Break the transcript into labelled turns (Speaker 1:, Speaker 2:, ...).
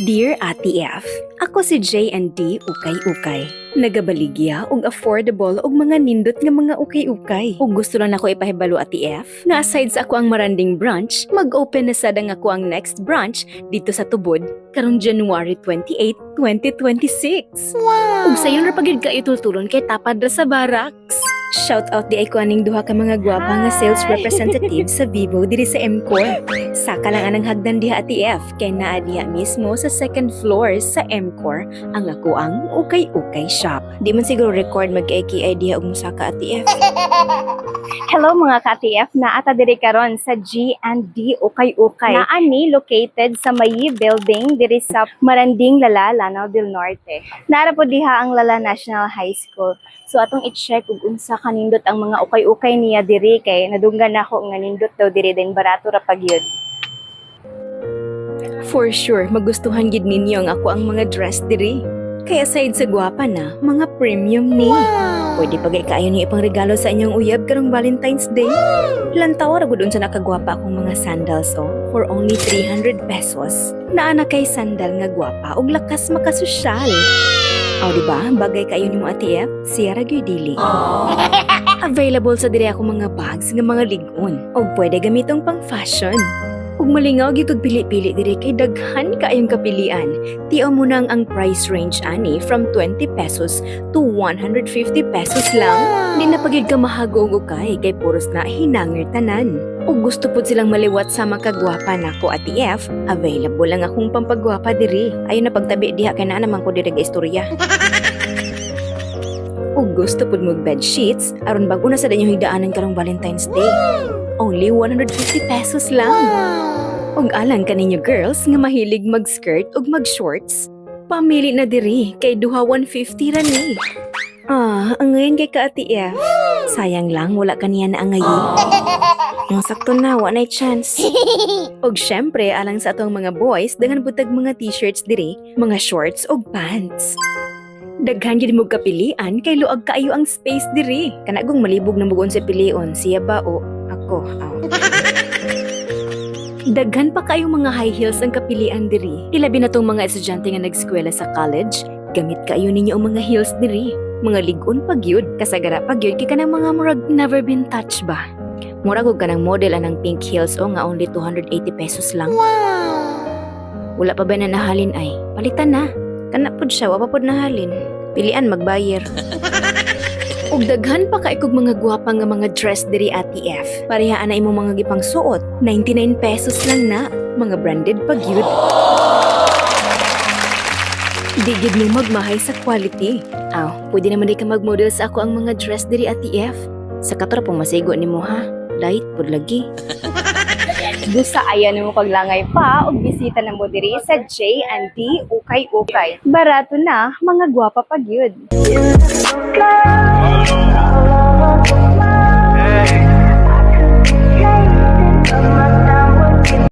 Speaker 1: Dear Ate F, ako si J&D Ukay-Ukay. Nagabaligya og affordable og mga nindot nga mga ukay-ukay. Ug gusto lang ako ipahibalo Ate F, nga aside sa ako ang maranding branch, mag-open na sad ang ako ang next branch dito sa Tubod karong January 28, 2026. Wow! Ug sayon ra pagid ka itultulon kay tapad ra sa barracks. Shout out di ay ko aning duha ka mga gwapa nga sales representative sa Vivo diri sa MCOR. Saka lang anang hagdan diha Ate F kay naa diha mismo sa second floor sa MCOR ang ako ang ukay-ukay shop. Di man siguro record mag-AKI diha og musaka Ate F.
Speaker 2: Hello mga ka-TF, naata diri karon sa G&D Ukay-Ukay. Naa ni located sa Mayi Building diri sa Maranding Lala, Lanao del Norte. Nara po diha ang Lala National High School. So atong i-check ug unsa kanindot ang mga ukay-ukay niya diri kay nadunggan nako nga nindot daw diri din barato ra pagyud.
Speaker 1: For sure, magustuhan gid ninyo ang ako ang mga dress diri. Kaya aside sa gwapa na, mga premium ni. Pwede pagay kaayo ni ipang regalo sa inyong uyab karong Valentine's Day. Lantaw ra gud unsa nakagwapa akong mga sandals for only 300 pesos. Naa na kay sandal nga gwapa ug lakas makasosyal. Diba? Bagay kayo ni mo Ate F, siya ra gyud dili. Available sa diri ako mga bags nga mga lig-on ug pwede gamitong pang fashion. Ug malingaw gyud kog pili-pili diri kay daghan kaayong kapilian. Tiaw mo nang ang price range ani from 20 pesos to 150 pesos lang. Di na pagid ka mahagog kay puros na hinangir tanan. Ug gusto pud silang maliwat sa makagwapa nako Ate F, available lang akong pampagwapa diri. Ayon na pagtabi diha kay naa naman ko diri ga istorya. Ug gusto pud mo bed sheets aron bag una sa danyo higdaanan karong Valentine's Day. Only 150 pesos lang. Ug alang kaninyo girls nga mahilig mag-skirt ug mag-shorts, pamili na diri kay duha 150 ra ni. Ang ngayon kay ka Ate F. Sayang lang wala kaniya na ang ngayon. Ang sakto na, wa na'y chance. Og syempre, alang sa atong mga boys, daghan butag mga t-shirts diri, mga shorts og pants. Daghan gid mo kapilian kay luag kaayo ang space diri. Kanagong malibog na mugon sa pilion, siya ba o ako? Daghan pa kayong mga high heels ang kapilian diri. Ilabi na tong mga estudyante nga nag-eskwela sa college, gamit kayo ninyo ang mga heels diri. Mga lig-on pagyud, kasagara pagyud kay kanang mga murag never been touched ba. Murag og kanang model anang pink heels nga only 280 pesos lang. Wow! Wala pa ba na nahalin ay? Palitan na. Kana pud siya, wa pa pud nahalin. Pilian magbayar. Ug daghan pa kay kog mga gwapa nga mga dress diri Ate F. Parehaan na imo mga gipang suot, 99 pesos lang na. Mga branded pagyud. Di gid mo magmahay sa quality. Pwede naman di ka mag-model sa ako ang mga dress diri Ate F. Sa katora pong masigo ni mo ha. Light pud lagi.
Speaker 2: Gusto ayan mo paglangay pa o bisita na mo diri sa J&D Ukay-Ukay. Barato na, mga gwapa pagyud.